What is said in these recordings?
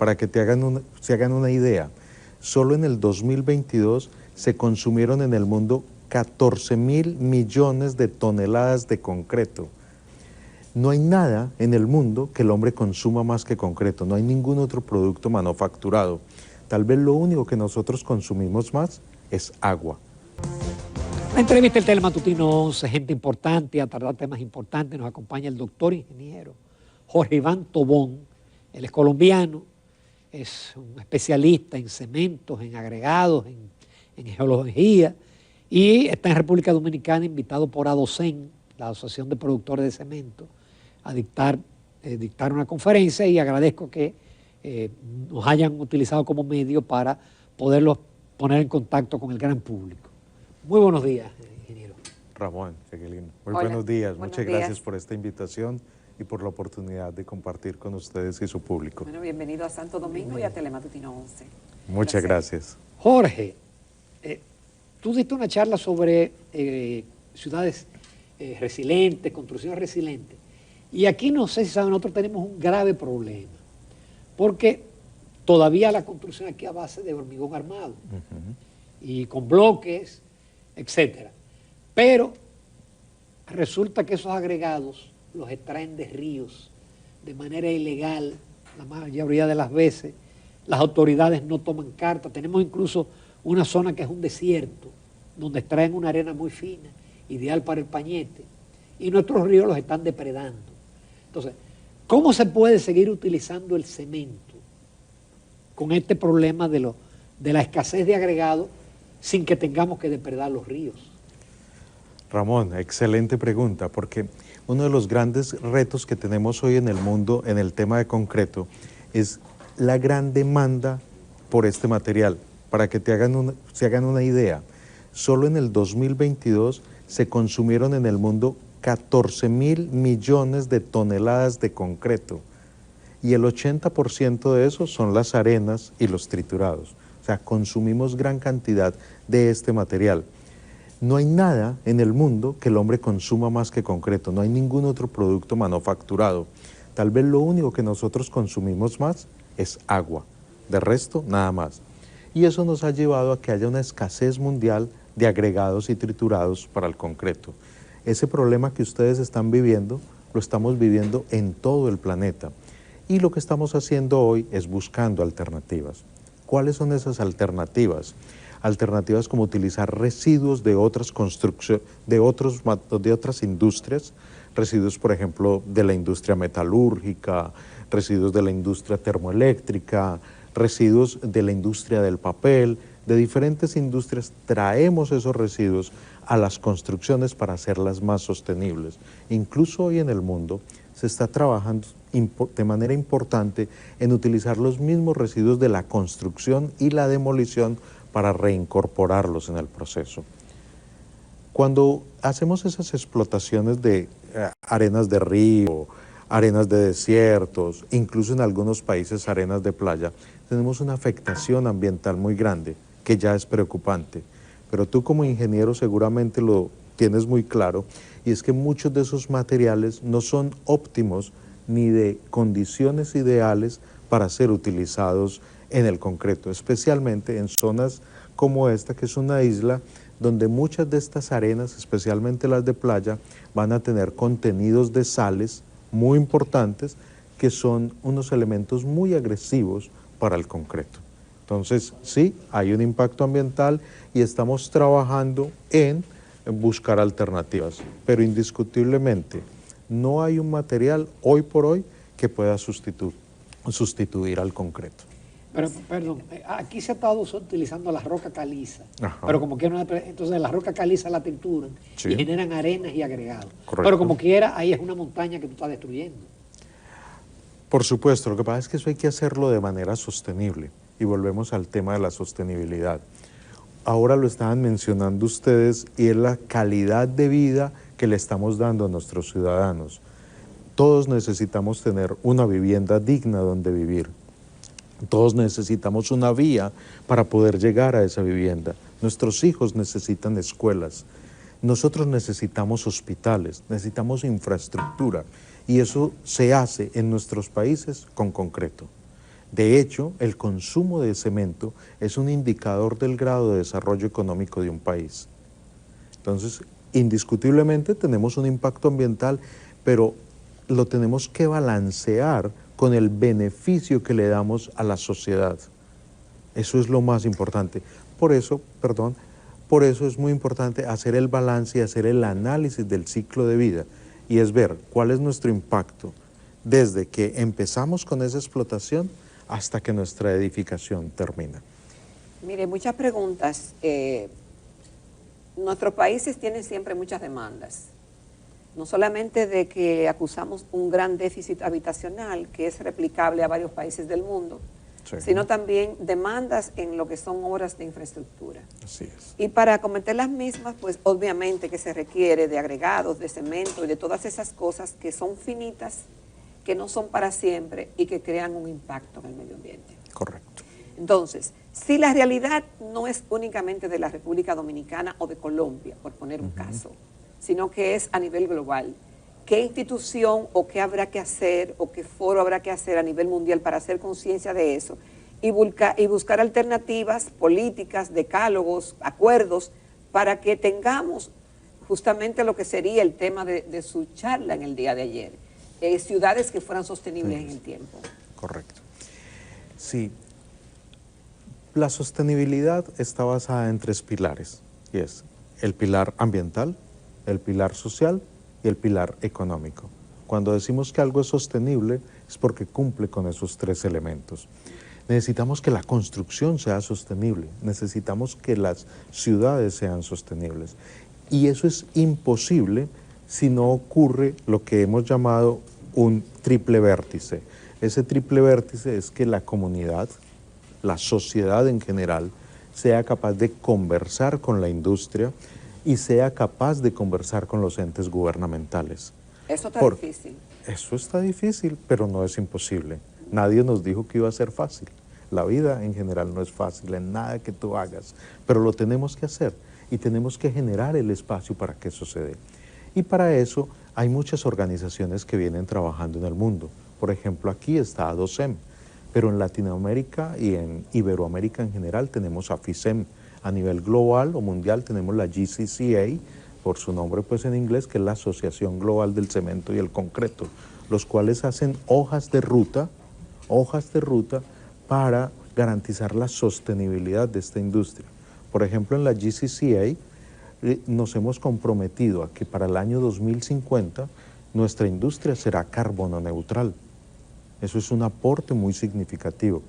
para que se hagan una idea, solo en el 2022 se consumieron en el mundo 14.000 millones de toneladas de concreto. No hay nada en el mundo que el hombre consuma más que concreto, no hay ningún otro producto manufacturado. Tal vez lo único que nosotros consumimos más es agua. La entrevista del Telematutino 11, gente importante, a tratar temas importantes, nos acompaña el doctor ingeniero Jorge Iván Tobón. Él es colombiano, es un especialista en cementos, en agregados, en geología, y está en República Dominicana invitado por ADOCEN, la Asociación de Productores de Cemento, a dictar una conferencia, y agradezco que nos hayan utilizado como medio para poderlos poner en contacto con el gran público. Muy buenos días, ingeniero. Ramón, Jacqueline, muy Hola, buenos días. buenos Muchas días. gracias por esta invitación y por la oportunidad de compartir con ustedes y su público. Bueno, bienvenido a Santo Domingo y a Telematutino 11. Muchas Placer. gracias. Jorge, tú diste una charla sobre ciudades resilientes, construcciones resilientes, y aquí no sé si saben, nosotros tenemos un grave problema, porque todavía la construcción aquí a base de hormigón armado y con bloques, etcétera. Pero resulta que esos agregados los extraen de ríos de manera ilegal, la mayoría de las veces. Las autoridades no toman carta. Tenemos incluso una zona que es un desierto, donde extraen una arena muy fina, ideal para el pañete, y nuestros ríos los están depredando. Entonces, ¿cómo se puede seguir utilizando el cemento con este problema de la escasez de agregados sin que tengamos que depredar los ríos? Ramón, excelente pregunta, porque uno de los grandes retos que tenemos hoy en el mundo en el tema de concreto es la gran demanda por este material. Para que se hagan una idea, solo en el 2022 se consumieron en el mundo 14.000 millones de toneladas de concreto, y el 80% de eso son las arenas y los triturados. O sea, consumimos gran cantidad de este material. No hay nada en el mundo que el hombre consuma más que concreto, no hay ningún otro producto manufacturado. Tal vez lo único que nosotros consumimos más es agua, de resto nada más. Y eso nos ha llevado a que haya una escasez mundial de agregados y triturados para el concreto. Ese problema que ustedes están viviendo, lo estamos viviendo en todo el planeta. Y lo que estamos haciendo hoy es buscando alternativas. ¿Cuáles son esas alternativas? Alternativas como utilizar residuos de otras construcciones, de otras industrias, residuos, por ejemplo, de la industria metalúrgica, residuos de la industria termoeléctrica, residuos de la industria del papel, de diferentes industrias. Traemos esos residuos a las construcciones para hacerlas más sostenibles. Incluso hoy en el mundo se está trabajando de manera importante en utilizar los mismos residuos de la construcción y la demolición para reincorporarlos en el proceso. Cuando hacemos esas explotaciones de arenas de río, arenas de desiertos, incluso en algunos países arenas de playa, tenemos una afectación ambiental muy grande, que ya es preocupante. Pero tú como ingeniero seguramente lo tienes muy claro, y es que muchos de esos materiales no son óptimos ni de condiciones ideales para ser utilizados en el concreto, especialmente en zonas como esta, que es una isla donde muchas de estas arenas, especialmente las de playa, van a tener contenidos de sales muy importantes, que son unos elementos muy agresivos para el concreto. Entonces, sí, hay un impacto ambiental y estamos trabajando en buscar alternativas, pero indiscutiblemente no hay un material hoy por hoy que pueda sustituir al concreto. Pero, perdón, aquí se ha estado utilizando la roca caliza, Ajá. pero como quiera, entonces la roca caliza la trituran Sí. y generan arenas y agregados. Correcto. Pero como quiera, ahí es una montaña que tú estás destruyendo. Por supuesto, lo que pasa es que eso hay que hacerlo de manera sostenible, y volvemos al tema de la sostenibilidad. Ahora lo estaban mencionando ustedes, y es la calidad de vida que le estamos dando a nuestros ciudadanos. Todos necesitamos tener una vivienda digna donde vivir. Todos necesitamos una vía para poder llegar a esa vivienda. Nuestros hijos necesitan escuelas. Nosotros necesitamos hospitales, necesitamos infraestructura. Y eso se hace en nuestros países con concreto. De hecho, el consumo de cemento es un indicador del grado de desarrollo económico de un país. Entonces, indiscutiblemente tenemos un impacto ambiental, pero lo tenemos que balancear con el beneficio que le damos a la sociedad. Eso es lo más importante. Por eso es muy importante hacer el balance y hacer el análisis del ciclo de vida, y es ver cuál es nuestro impacto desde que empezamos con esa explotación hasta que nuestra edificación termina. Mire, muchas preguntas. Nuestros países tienen siempre muchas demandas. No solamente de que acusamos un gran déficit habitacional, que es replicable a varios países del mundo, sí, sino también demandas en lo que son obras de infraestructura. Así es. Y para acometer las mismas, pues obviamente que se requiere de agregados, de cemento y de todas esas cosas que son finitas, que no son para siempre y que crean un impacto en el medio ambiente. Correcto. Entonces, si la realidad no es únicamente de la República Dominicana o de Colombia, por poner un caso, sino que es a nivel global, ¿qué institución o qué habrá que hacer o qué foro habrá que hacer a nivel mundial para hacer conciencia de eso y buscar alternativas políticas, decálogos, acuerdos, para que tengamos justamente lo que sería el tema de su charla en el día de ayer, ciudades que fueran sostenibles en el tiempo? Correcto. Sí. La sostenibilidad está basada en 3 pilares, y es el pilar ambiental, el pilar social y el pilar económico. Cuando decimos que algo es sostenible es porque cumple con esos 3 elementos. Necesitamos que la construcción sea sostenible, necesitamos que las ciudades sean sostenibles. Y eso es imposible si no ocurre lo que hemos llamado un triple vértice. Ese triple vértice es que la comunidad, la sociedad en general, sea capaz de conversar con la industria y sea capaz de conversar con los entes gubernamentales. Eso está difícil. Eso está difícil, pero no es imposible. Nadie nos dijo que iba a ser fácil. La vida en general no es fácil en nada que tú hagas, pero lo tenemos que hacer y tenemos que generar el espacio para que eso se dé. Y para eso hay muchas organizaciones que vienen trabajando en el mundo. Por ejemplo, aquí está ADOCEM, pero en Latinoamérica y en Iberoamérica en general tenemos a FICEM. A nivel global o mundial tenemos la GCCA, por su nombre pues en inglés, que es la Asociación Global del Cemento y el Concreto, los cuales hacen hojas de ruta para garantizar la sostenibilidad de esta industria. Por ejemplo, en la GCCA nos hemos comprometido a que para el año 2050 nuestra industria será carbono neutral. Eso es un aporte muy significativo.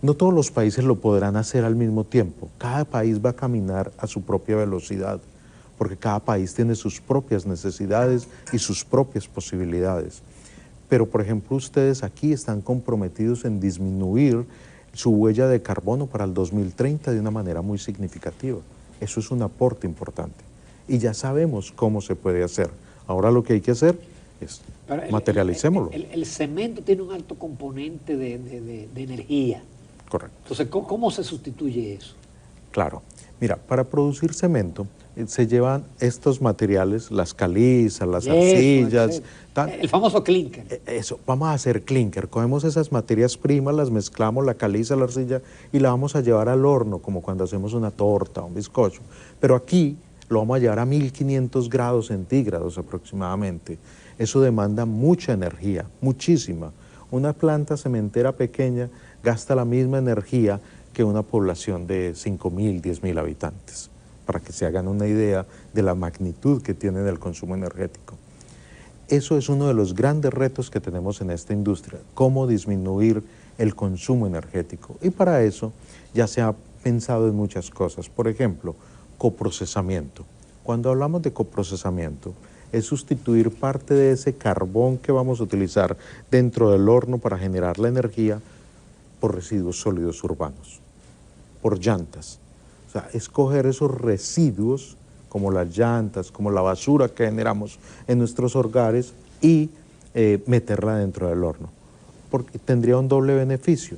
No todos los países lo podrán hacer al mismo tiempo. Cada país va a caminar a su propia velocidad, porque cada país tiene sus propias necesidades y sus propias posibilidades. Pero, por ejemplo, ustedes aquí están comprometidos en disminuir su huella de carbono para el 2030 de una manera muy significativa. Eso es un aporte importante. Y ya sabemos cómo se puede hacer. Ahora lo que hay que hacer es materialicémoslo. El cemento tiene un alto componente de energía. Correcto. Entonces, ¿cómo se sustituye eso? Claro. Mira, para producir cemento se llevan estos materiales, las calizas, las arcillas. El famoso clinker. Eso, vamos a hacer clinker. Cogemos esas materias primas, las mezclamos, la caliza, la arcilla, y la vamos a llevar al horno, como cuando hacemos una torta, un bizcocho. Pero aquí lo vamos a llevar a 1500 grados centígrados aproximadamente. Eso demanda mucha energía, muchísima. Una planta cementera pequeña gasta la misma energía que una población de 5.000, 10.000 habitantes, para que se hagan una idea de la magnitud que tiene del consumo energético. Eso es uno de los grandes retos que tenemos en esta industria, cómo disminuir el consumo energético. Y para eso ya se ha pensado en muchas cosas. Por ejemplo, coprocesamiento. Cuando hablamos de coprocesamiento, es sustituir parte de ese carbón que vamos a utilizar dentro del horno para generar la energía por residuos sólidos urbanos, por llantas. O sea, escoger esos residuos como las llantas, como la basura que generamos en nuestros hogares y meterla dentro del horno, porque tendría un doble beneficio.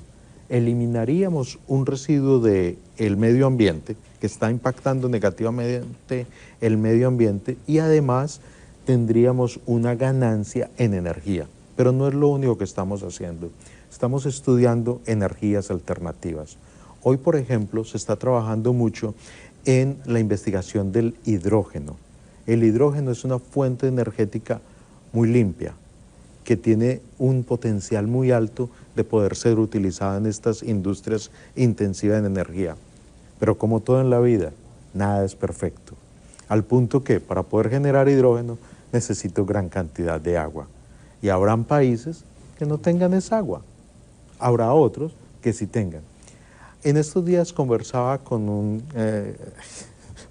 Eliminaríamos un residuo del medio ambiente que está impactando negativamente el medio ambiente y además tendríamos una ganancia en energía. Pero no es lo único que estamos haciendo. estamos estudiando energías alternativas. Hoy, por ejemplo, se está trabajando mucho en la investigación del hidrógeno. El hidrógeno es una fuente energética muy limpia, que tiene un potencial muy alto de poder ser utilizada en estas industrias intensivas en energía. Pero como todo en la vida, nada es perfecto. Al punto que para poder generar hidrógeno necesito gran cantidad de agua. Y habrán países que no tengan esa agua. Habrá otros que sí tengan. En estos días conversaba con un,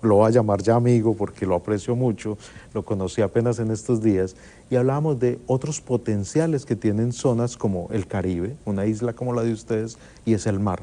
lo voy a llamar ya amigo porque lo aprecio mucho, lo conocí apenas en estos días, y hablábamos de otros potenciales que tienen zonas como el Caribe, una isla como la de ustedes, y es el mar.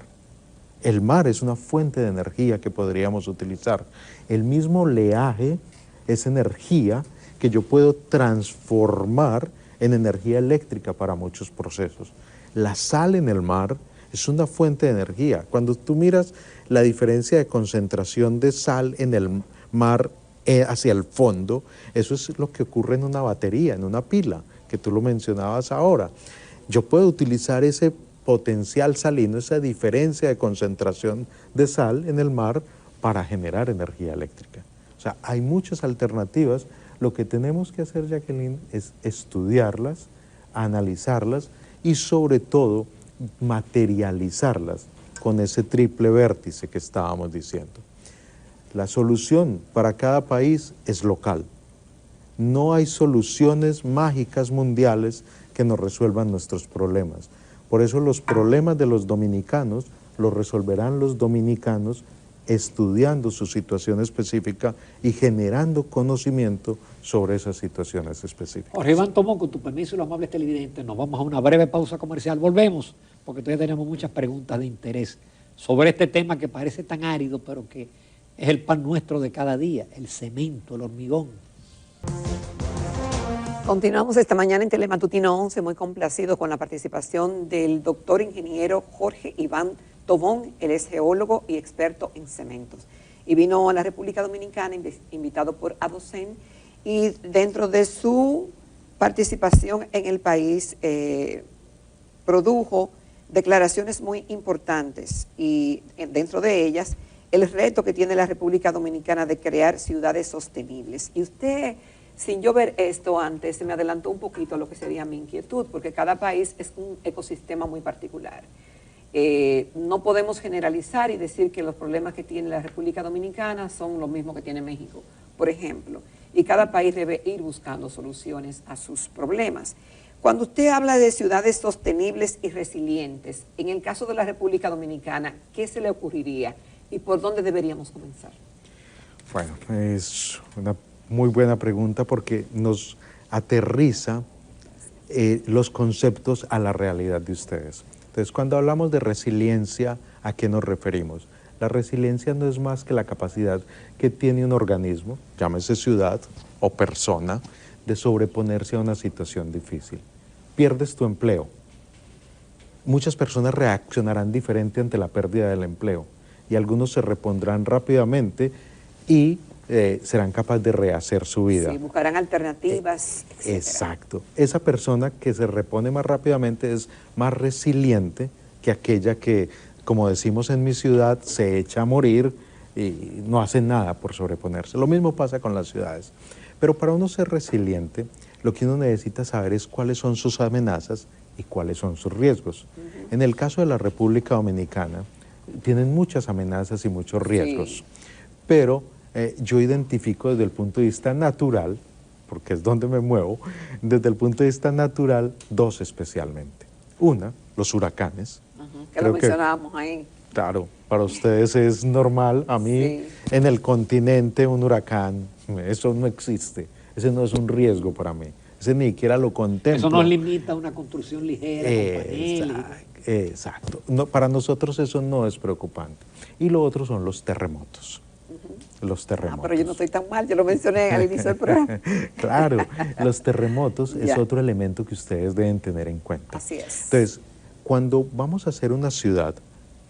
El mar es una fuente de energía que podríamos utilizar. El mismo oleaje es energía que yo puedo transformar en energía eléctrica para muchos procesos. La sal en el mar es una fuente de energía. Cuando tú miras la diferencia de concentración de sal en el mar hacia el fondo, eso es lo que ocurre en una batería, en una pila, que tú lo mencionabas ahora. Yo puedo utilizar ese potencial salino, esa diferencia de concentración de sal en el mar para generar energía eléctrica. O sea, hay muchas alternativas. Lo que tenemos que hacer, Jacqueline, es estudiarlas, analizarlas y sobre todo materializarlas con ese triple vértice que estábamos diciendo. La solución para cada país es local. No hay soluciones mágicas mundiales que nos resuelvan nuestros problemas. Por eso los problemas de los dominicanos los resolverán los dominicanos estudiando su situación específica y generando conocimiento sobre esas situaciones específicas. Jorge Iván Tomón, con tu permiso y los amables televidentes, nos vamos a una breve pausa comercial. Volvemos, porque todavía tenemos muchas preguntas de interés sobre este tema que parece tan árido, pero que es el pan nuestro de cada día, el cemento, el hormigón. Continuamos esta mañana en Telematutino 11, muy complacido con la participación del doctor ingeniero Jorge Iván Tobón. Él es geólogo y experto en cementos. Y vino a la República Dominicana invitado por Adocen, y dentro de su participación en el país produjo declaraciones muy importantes, y dentro de ellas el reto que tiene la República Dominicana de crear ciudades sostenibles. Y usted, sin yo ver esto antes, se me adelantó un poquito a lo que sería mi inquietud, porque cada país es un ecosistema muy particular. No podemos generalizar y decir que los problemas que tiene la República Dominicana son los mismos que tiene México, por ejemplo. Y cada país debe ir buscando soluciones a sus problemas. Cuando usted habla de ciudades sostenibles y resilientes, en el caso de la República Dominicana, ¿qué se le ocurriría y por dónde deberíamos comenzar? Bueno, es una muy buena pregunta porque nos aterriza los conceptos a la realidad de ustedes. Entonces, cuando hablamos de resiliencia, ¿a qué nos referimos? La resiliencia no es más que la capacidad que tiene un organismo, llámese ciudad o persona, de sobreponerse a una situación difícil. Pierdes tu empleo. Muchas personas reaccionarán diferente ante la pérdida del empleo y algunos se repondrán rápidamente y serán capaces de rehacer su vida. Sí, buscarán alternativas, etcétera. Exacto. Esa persona que se repone más rápidamente es más resiliente que aquella que, como decimos en mi ciudad, se echa a morir y no hace nada por sobreponerse. Lo mismo pasa con las ciudades. Pero para uno ser resiliente, lo que uno necesita saber es cuáles son sus amenazas y cuáles son sus riesgos. En el caso de la República Dominicana, tienen muchas amenazas y muchos riesgos, sí. Pero yo identifico desde el punto de vista natural, porque es donde me muevo, desde el punto de vista natural, dos especialmente. Una, los huracanes. Que lo mencionábamos ahí. Claro, para ustedes es normal, a mí sí. En el continente un huracán, eso no existe, ese no es un riesgo para mí, ese ni siquiera lo contemplo. Eso nos limita a una construcción ligera, con paneles. Exacto, no, para nosotros eso no es preocupante. Y lo otro son los terremotos. Los terremotos. Pero yo no estoy tan mal, yo lo mencioné al inicio del programa. Claro, los terremotos es otro elemento que ustedes deben tener en cuenta. Así es. Entonces, cuando vamos a hacer una ciudad,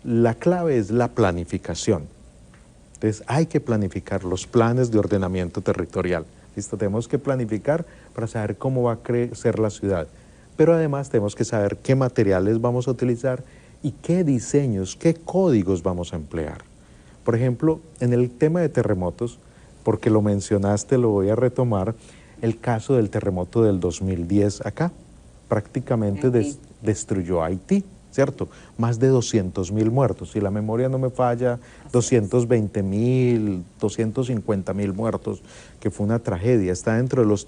la clave es la planificación. Entonces, hay que planificar los planes de ordenamiento territorial. ¿Listo? Tenemos que planificar para saber cómo va a crecer la ciudad, pero además tenemos que saber qué materiales vamos a utilizar y qué diseños, qué códigos vamos a emplear. Por ejemplo, en el tema de terremotos, porque lo mencionaste, lo voy a retomar, el caso del terremoto del 2010 acá, prácticamente destruyó Haití, ¿cierto? Más de 200.000 muertos, si la memoria no me falla, 220.000, 250.000 muertos, que fue una tragedia. Está dentro de los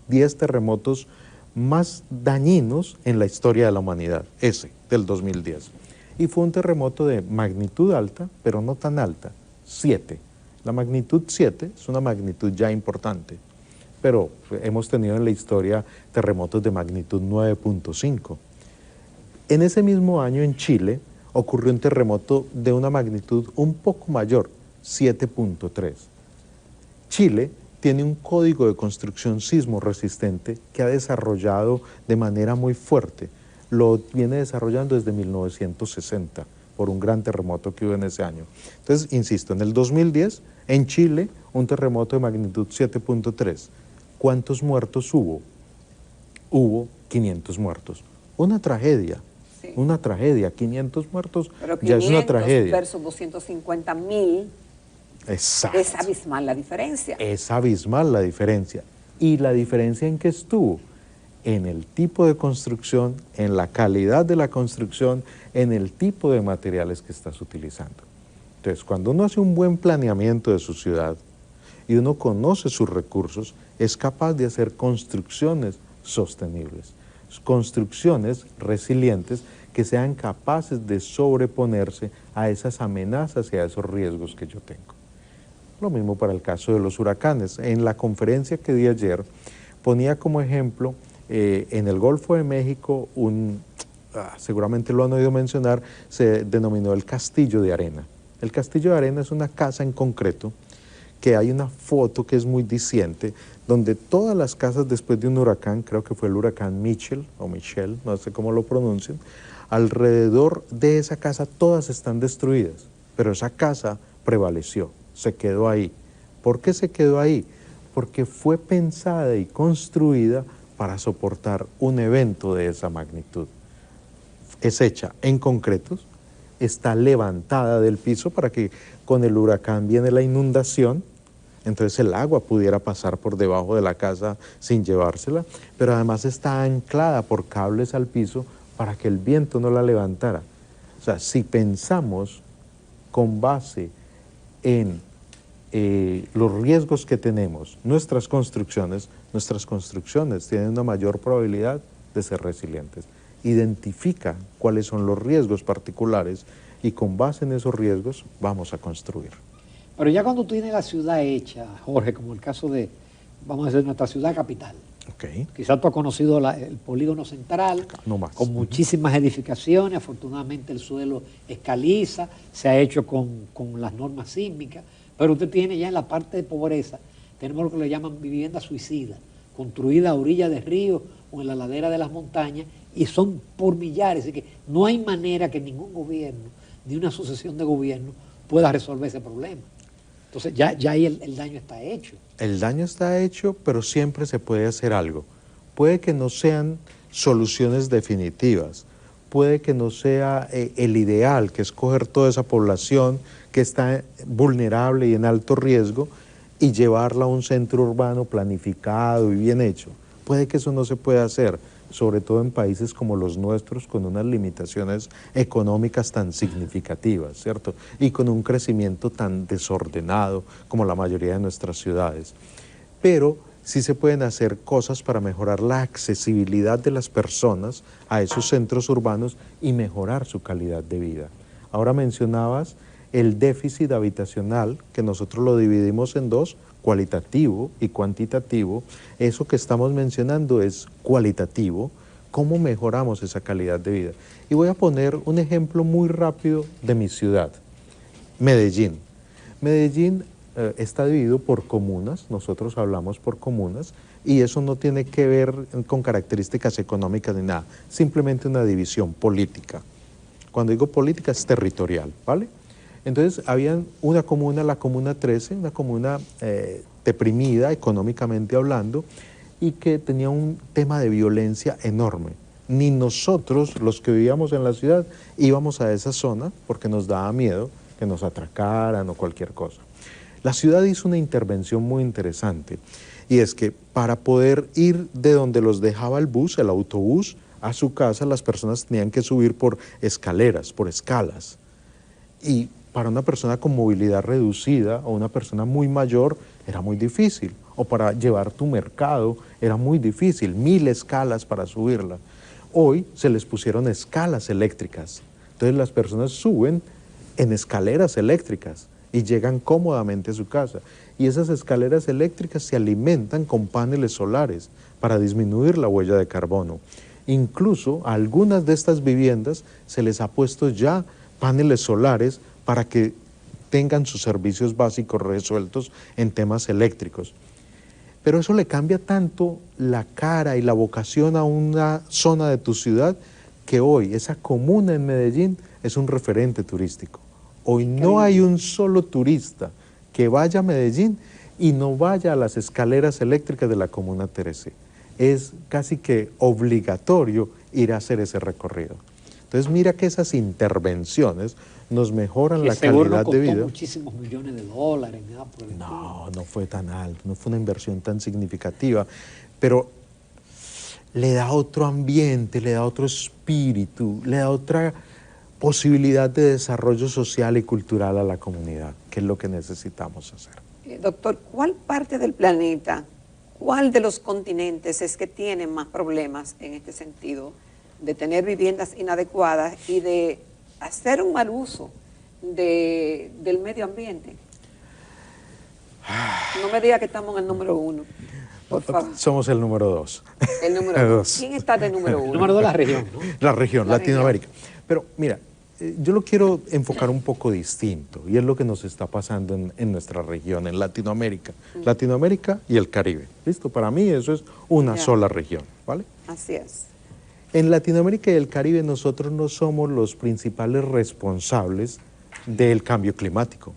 10 terremotos más dañinos en la historia de la humanidad, ese del 2010. Y fue un terremoto de magnitud alta, pero no tan alta, 7. La magnitud 7 es una magnitud ya importante, pero hemos tenido en la historia terremotos de magnitud 9.5. En ese mismo año en Chile ocurrió un terremoto de una magnitud un poco mayor, 7.3. Chile tiene un código de construcción sismo resistente que ha desarrollado de manera muy fuerte. Lo viene desarrollando desde 1960 por un gran terremoto que hubo en ese año. Entonces, insisto, en el 2010, en Chile, un terremoto de magnitud 7.3. ¿Cuántos muertos hubo? Hubo 500 muertos. Una tragedia. Sí. Una tragedia, 500 muertos. Pero 500 ya es una tragedia. Versus 250.000. Exacto. Es abismal la diferencia. Es abismal la diferencia. ¿Y la diferencia en qué estuvo? En el tipo de construcción, en la calidad de la construcción, en el tipo de materiales que estás utilizando. Entonces, cuando uno hace un buen planeamiento de su ciudad y uno conoce sus recursos, es capaz de hacer construcciones sostenibles, construcciones resilientes que sean capaces de sobreponerse a esas amenazas y a esos riesgos que yo tengo. Lo mismo para el caso de los huracanes. En la conferencia que di ayer, ponía como ejemplo en el Golfo de México, seguramente lo han oído mencionar, se denominó el Castillo de Arena. El Castillo de Arena es una casa en concreto, que hay una foto que es muy diciente, donde todas las casas después de un huracán, creo que fue el huracán Mitchell, o Michelle, no sé cómo lo pronuncian, alrededor de esa casa todas están destruidas, pero esa casa prevaleció, se quedó ahí. ¿Por qué se quedó ahí? Porque fue pensada y construida para soportar un evento de esa magnitud. Es hecha en concretos, está levantada del piso para que con el huracán viene la inundación, entonces el agua pudiera pasar por debajo de la casa sin llevársela, pero además está anclada por cables al piso para que el viento no la levantara. O sea, si pensamos con base en los riesgos que tenemos, nuestras construcciones tienen una mayor probabilidad de ser resilientes. Identifica cuáles son los riesgos particulares y con base en esos riesgos vamos a construir. Pero ya cuando tú tienes la ciudad hecha, Jorge, como el caso de, vamos a decir, nuestra ciudad capital. Okay. Quizás tú has conocido el polígono central, no más. Con muchísimas edificaciones, afortunadamente el suelo es caliza, se ha hecho con las normas sísmicas, pero usted tiene ya en la parte de pobreza, tenemos lo que le llaman viviendas suicidas, construidas a orillas de ríos o en la ladera de las montañas, y son por millares, así que no hay manera que ningún gobierno, ni una sucesión de gobiernos, pueda resolver ese problema. Entonces ya ahí el daño está hecho. El daño está hecho, pero siempre se puede hacer algo. Puede que no sean soluciones definitivas, puede que no sea el ideal, que es coger toda esa población que está vulnerable y en alto riesgo y llevarla a un centro urbano planificado y bien hecho. Puede que eso no se pueda hacer, sobre todo en países como los nuestros, con unas limitaciones económicas tan significativas, ¿cierto? Y con un crecimiento tan desordenado como la mayoría de nuestras ciudades. Pero sí se pueden hacer cosas para mejorar la accesibilidad de las personas a esos centros urbanos y mejorar su calidad de vida. Ahora mencionabas el déficit habitacional, que nosotros lo dividimos en dos, cualitativo y cuantitativo. Eso que estamos mencionando es cualitativo, cómo mejoramos esa calidad de vida. Y voy a poner un ejemplo muy rápido de mi ciudad, Medellín. Medellín está dividido por comunas, nosotros hablamos por comunas, y eso no tiene que ver con características económicas ni nada, simplemente una división política. Cuando digo política es territorial, ¿vale? Entonces, había una comuna, la Comuna 13, una comuna deprimida económicamente hablando y que tenía un tema de violencia enorme. ni nosotros, los que vivíamos en la ciudad, íbamos a esa zona porque nos daba miedo que nos atracaran o cualquier cosa. La ciudad hizo una intervención muy interesante, y es que para poder ir de donde los dejaba el bus, el autobús, a su casa, las personas tenían que subir por escaleras, por escalas. Y para una persona con movilidad reducida o una persona muy mayor era muy difícil. O para llevar tu mercado era muy difícil, 1000 escalas para subirla. Hoy se les pusieron escalas eléctricas. Entonces las personas suben en escaleras eléctricas y llegan cómodamente a su casa. Y esas escaleras eléctricas se alimentan con paneles solares para disminuir la huella de carbono. Incluso a algunas de estas viviendas se les ha puesto ya paneles solares para que tengan sus servicios básicos resueltos en temas eléctricos. Pero eso le cambia tanto la cara y la vocación a una zona de tu ciudad que hoy esa comuna en Medellín es un referente turístico. Hoy no hay un solo turista que vaya a Medellín y no vaya a las escaleras eléctricas de la comuna Teresí. Es casi que obligatorio ir a hacer ese recorrido. Entonces mira que esas intervenciones nos mejoran la calidad de vida. Muchísimos millones de dólares. Nada por el No, no fue tan alto, no fue una inversión tan significativa, pero le da otro ambiente, le da otro espíritu, le da otra posibilidad de desarrollo social y cultural a la comunidad, que es lo que necesitamos hacer. Doctor, ¿cuál parte del planeta, cuál de los continentes es que tiene más problemas en este sentido de tener viviendas inadecuadas y de hacer un mal uso del medio ambiente? No me diga que estamos en el número 1, por favor. Somos el número 2. El número 2. ¿Quién está de número 1? El número 2 de la región, ¿no? La región, Latinoamérica. Pero mira, yo lo quiero enfocar un poco distinto, y es lo que nos está pasando en nuestra región, en Latinoamérica. Latinoamérica y el Caribe. ¿Listo? Para mí eso es una sola región, ¿vale? Así es. En Latinoamérica y el Caribe nosotros no somos los principales responsables del cambio climático.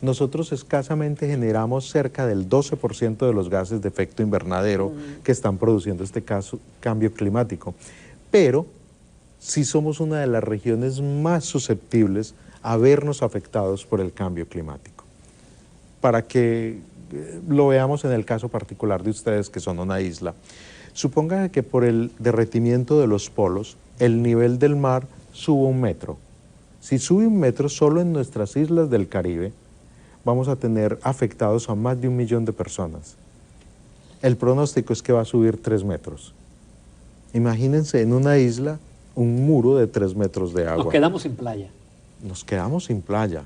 Nosotros escasamente generamos cerca del 12% de los gases de efecto invernadero que están produciendo este cambio climático. Pero sí somos una de las regiones más susceptibles a vernos afectados por el cambio climático. Para que lo veamos en el caso particular de ustedes, que son una isla, supongan que por el derretimiento de los polos, el nivel del mar sube 1 metro. Si sube 1 metro solo en nuestras islas del Caribe, vamos a tener afectados a más de 1 millón de personas. El pronóstico es que va a subir 3 metros. Imagínense en una isla un muro de 3 metros de agua. Nos quedamos sin playa. Nos quedamos sin playa,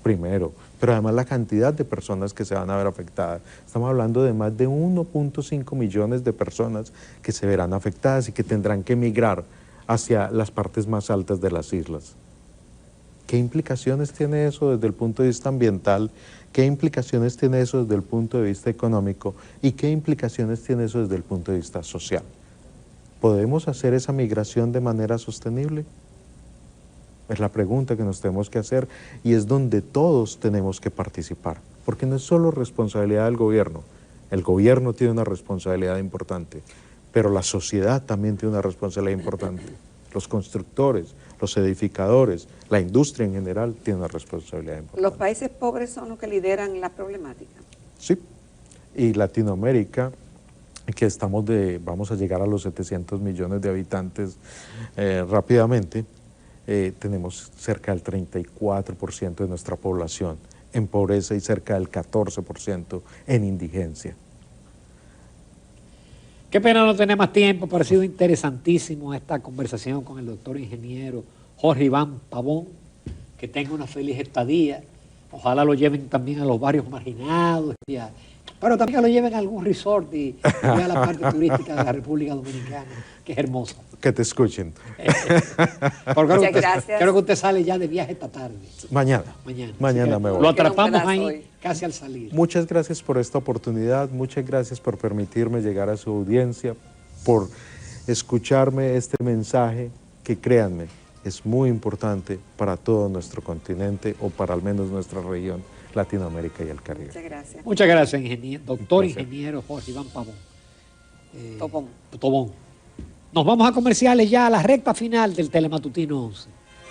primero, pero además la cantidad de personas que se van a ver afectadas. Estamos hablando de más de 1.5 millones de personas que se verán afectadas y que tendrán que emigrar hacia las partes más altas de las islas. ¿Qué implicaciones tiene eso desde el punto de vista ambiental? ¿Qué implicaciones tiene eso desde el punto de vista económico? ¿Y qué implicaciones tiene eso desde el punto de vista social? ¿Podemos hacer esa migración de manera sostenible? Es la pregunta que nos tenemos que hacer, y es donde todos tenemos que participar, porque no es solo responsabilidad del gobierno. El gobierno tiene una responsabilidad importante, pero la sociedad también tiene una responsabilidad importante. Los constructores, los edificadores, la industria en general tiene una responsabilidad importante. ¿Los países pobres son los que lideran la problemática? Sí, y Latinoamérica, que vamos a llegar a los 700 millones de habitantes rápidamente, tenemos cerca del 34% de nuestra población en pobreza y cerca del 14% en indigencia. Qué pena no tener más tiempo, ha parecido interesantísimo esta conversación con el doctor ingeniero Jorge Iván Pavón, que tenga una feliz estadía, ojalá lo lleven también a los barrios marginados, pero también que lo lleven a algún resort y a la parte turística de la República Dominicana, que es hermosa. Que te escuchen. Muchas gracias. Creo que usted sale ya de viaje esta tarde. Mañana me voy. Lo atrapamos ahí casi al salir. Muchas gracias por esta oportunidad, muchas gracias por permitirme llegar a su audiencia, por escucharme este mensaje que, créanme, es muy importante para todo nuestro continente, o para al menos nuestra región, Latinoamérica y el Caribe. Muchas gracias. Muchas gracias, doctor ingeniero Jorge Iván Pavón. Tobón. Tobón. Nos vamos a comerciales ya a la recta final del Telematutino 11.